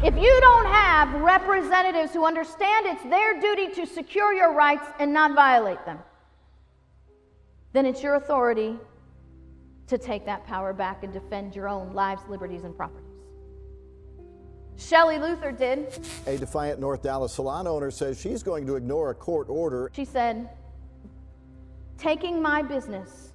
If you don't have representatives who understand it's their duty to secure your rights and not violate them, then it's your authority to take that power back and defend your own lives, liberties, and properties. Shelley Luther did. A defiant North Dallas salon owner says she's going to ignore a court order. She said, taking my business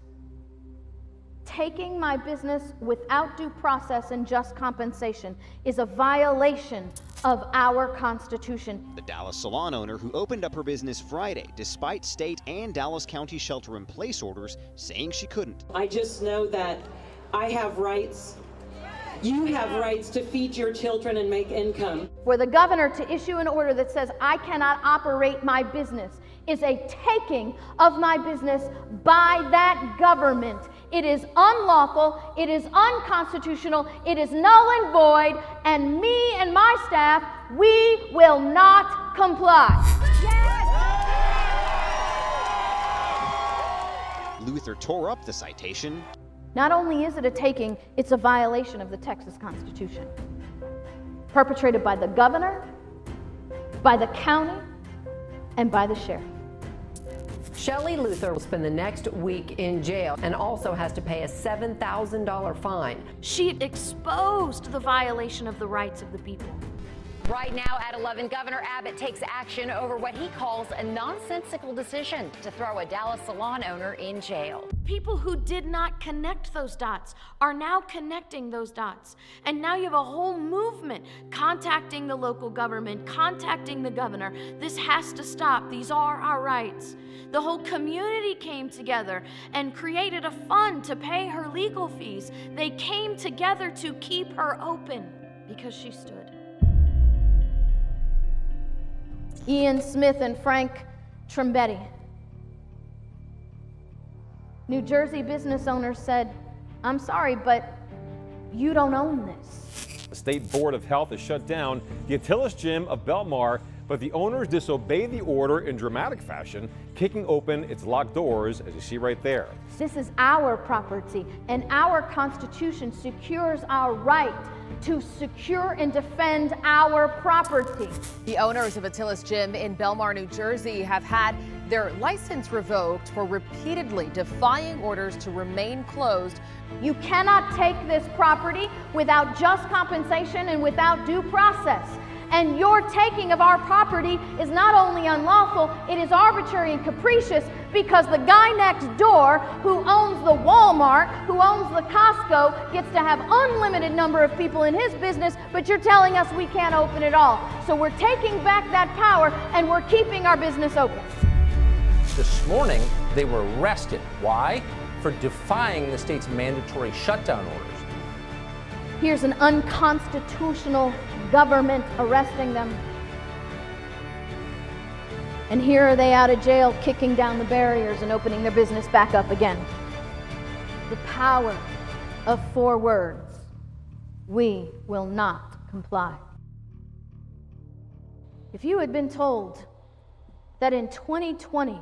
without due process and just compensation is a violation of our Constitution. The Dallas salon owner who opened up her business Friday despite state and Dallas County shelter-in-place orders saying she couldn't. I just know that I have rights. You have rights to feed your children and make income. For the governor to issue an order that says I cannot operate my business is a taking of my business by that government. It is unlawful, it is unconstitutional, it is null and void, and me and my staff, we will not comply. Yes! Luther tore up the citation. Not only is it a taking, it's a violation of the Texas Constitution, perpetrated by the governor, by the county, and by the sheriff. Shelley Luther will spend the next week in jail and also has to pay a $7,000 fine. She exposed the violation of the rights of the people. Right now at 11, Governor Abbott takes action over what he calls a nonsensical decision to throw a Dallas salon owner in jail. People who did not connect those dots are now connecting those dots. And now you have a whole movement contacting the local government, contacting the governor. This has to stop. These are our rights. The whole community came together and created a fund to pay her legal fees. They came together to keep her open because she stood. Ian Smith and Frank Trombetti. New Jersey business owners said, I'm sorry, but you don't own this. The State Board of Health has shut down the Attilas Gym of Belmar, but the owners disobey the order in dramatic fashion, kicking open its locked doors, as you see right there. This is our property, and our Constitution secures our right to secure and defend our property. The owners of Attilas Gym in Belmar, New Jersey have had their license revoked for repeatedly defying orders to remain closed. You cannot take this property without just compensation and without due process. And your taking of our property is not only unlawful, it is arbitrary and capricious because the guy next door who owns the Walmart, who owns the Costco, gets to have unlimited number of people in his business, but you're telling us we can't open it all. So we're taking back that power and we're keeping our business open. This morning, they were arrested. Why? For defying the state's mandatory shutdown orders. Here's an unconstitutional government arresting them. And here are they out of jail, kicking down the barriers and opening their business back up again. The power of 4 words: we will not comply. If you had been told that in 2020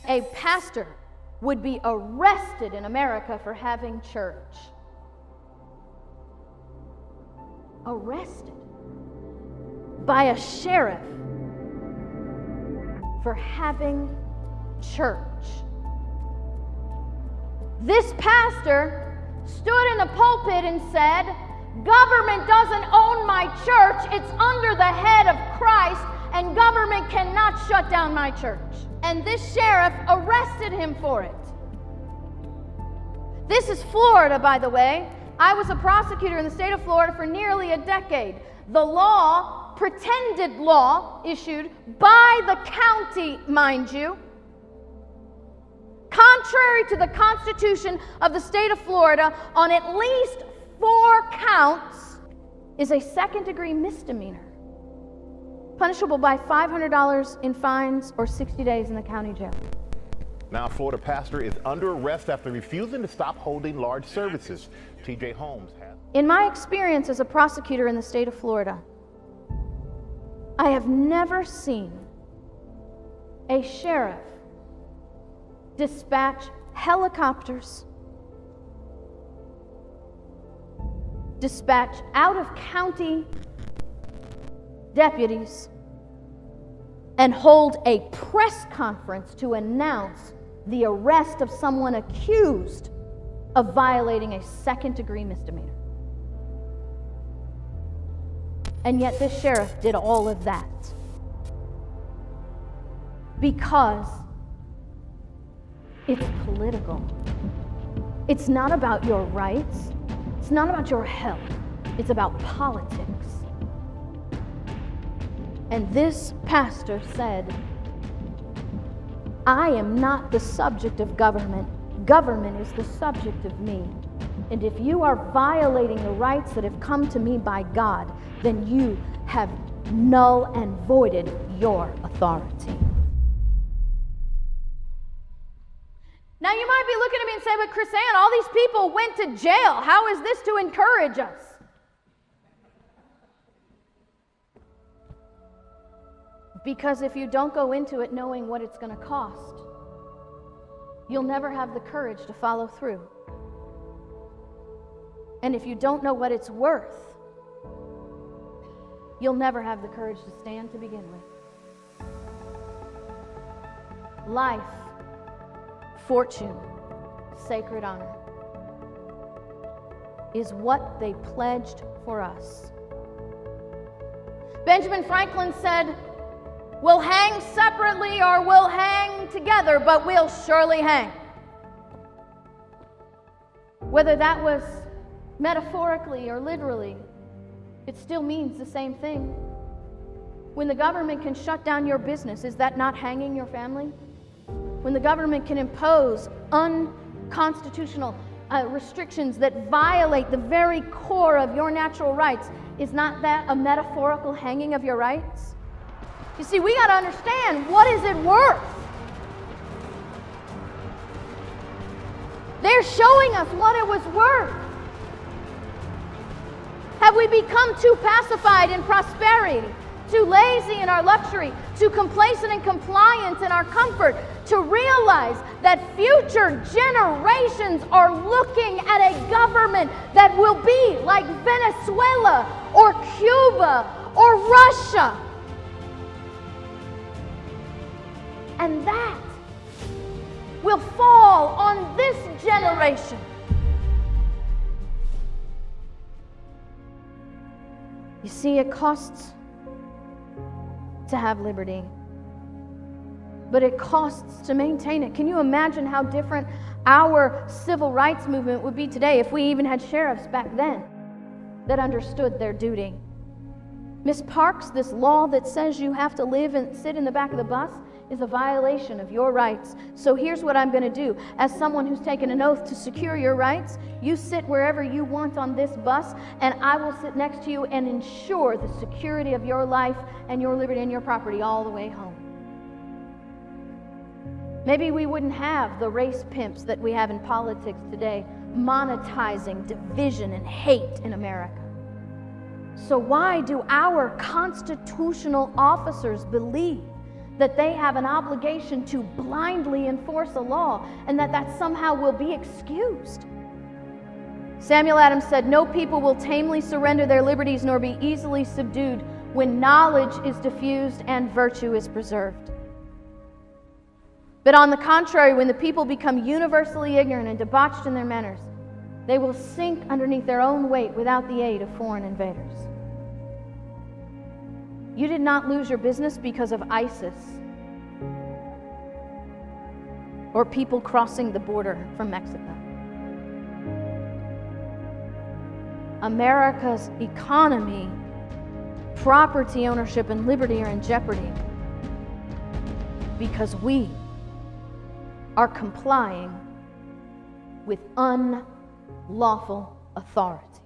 a pastor would be arrested in America for having church, arrested by a sheriff for having church. This pastor stood in the pulpit and said, government doesn't own my church, it's under the head of Christ, and government cannot shut down my church. And this sheriff arrested him for it. This is Florida, by the way. I was a prosecutor in the state of Florida for nearly a decade. The law, pretended law, issued by the county, mind you, contrary to the Constitution of the state of Florida, on at least 4 counts, is a second-degree misdemeanor, punishable by $500 in fines or 60 days in the county jail. Now, a Florida pastor is under arrest after refusing to stop holding large services. TJ Holmes has. In my experience as a prosecutor in the state of Florida, I have never seen a sheriff dispatch helicopters, dispatch out-of-county deputies and hold a press conference to announce the arrest of someone accused of violating a second-degree misdemeanor. And yet this sheriff did all of that because it's political. It's not about your rights. It's not about your health. It's about politics. And this pastor said, I am not the subject of government. Government is the subject of me. And if you are violating the rights that have come to me by God, then you have null and voided your authority. Now you might be looking at me and say, but Chris-Ann, all these people went to jail. How is this to encourage us? Because if you don't go into it knowing what it's going to cost, you'll never have the courage to follow through. And if you don't know what it's worth, you'll never have the courage to stand to begin with. Life, fortune, sacred honor is what they pledged for us. Benjamin Franklin said, we'll hang separately or we'll hang together, but we'll surely hang. Whether that was metaphorically or literally, it still means the same thing. When the government can shut down your business, is that not hanging your family? When the government can impose unconstitutional restrictions that violate the very core of your natural rights, is not that a metaphorical hanging of your rights? You see, we got to understand, what is it worth? They're showing us what it was worth. Have we become too pacified in prosperity, too lazy in our luxury, too complacent and compliant in our comfort, to realize that future generations are looking at a government that will be like Venezuela or Cuba or Russia? And that will fall on this generation. You see, it costs to have liberty, but it costs to maintain it. Can you imagine how different our civil rights movement would be today if we even had sheriffs back then that understood their duty? Miss Parks, this law that says you have to live and sit in the back of the bus is a violation of your rights. So here's what I'm going to do. As someone who's taken an oath to secure your rights, you sit wherever you want on this bus, and I will sit next to you and ensure the security of your life and your liberty and your property all the way home. Maybe we wouldn't have the race pimps that we have in politics today, monetizing division and hate in America. So why do our constitutional officers believe that they have an obligation to blindly enforce a law and that somehow will be excused? Samuel Adams said, no people will tamely surrender their liberties nor be easily subdued when knowledge is diffused and virtue is preserved. But on the contrary, when the people become universally ignorant and debauched in their manners, they will sink underneath their own weight without the aid of foreign invaders. You did not lose your business because of ISIS or people crossing the border from Mexico. America's economy, property ownership, and liberty are in jeopardy because we are complying with unlawful authority.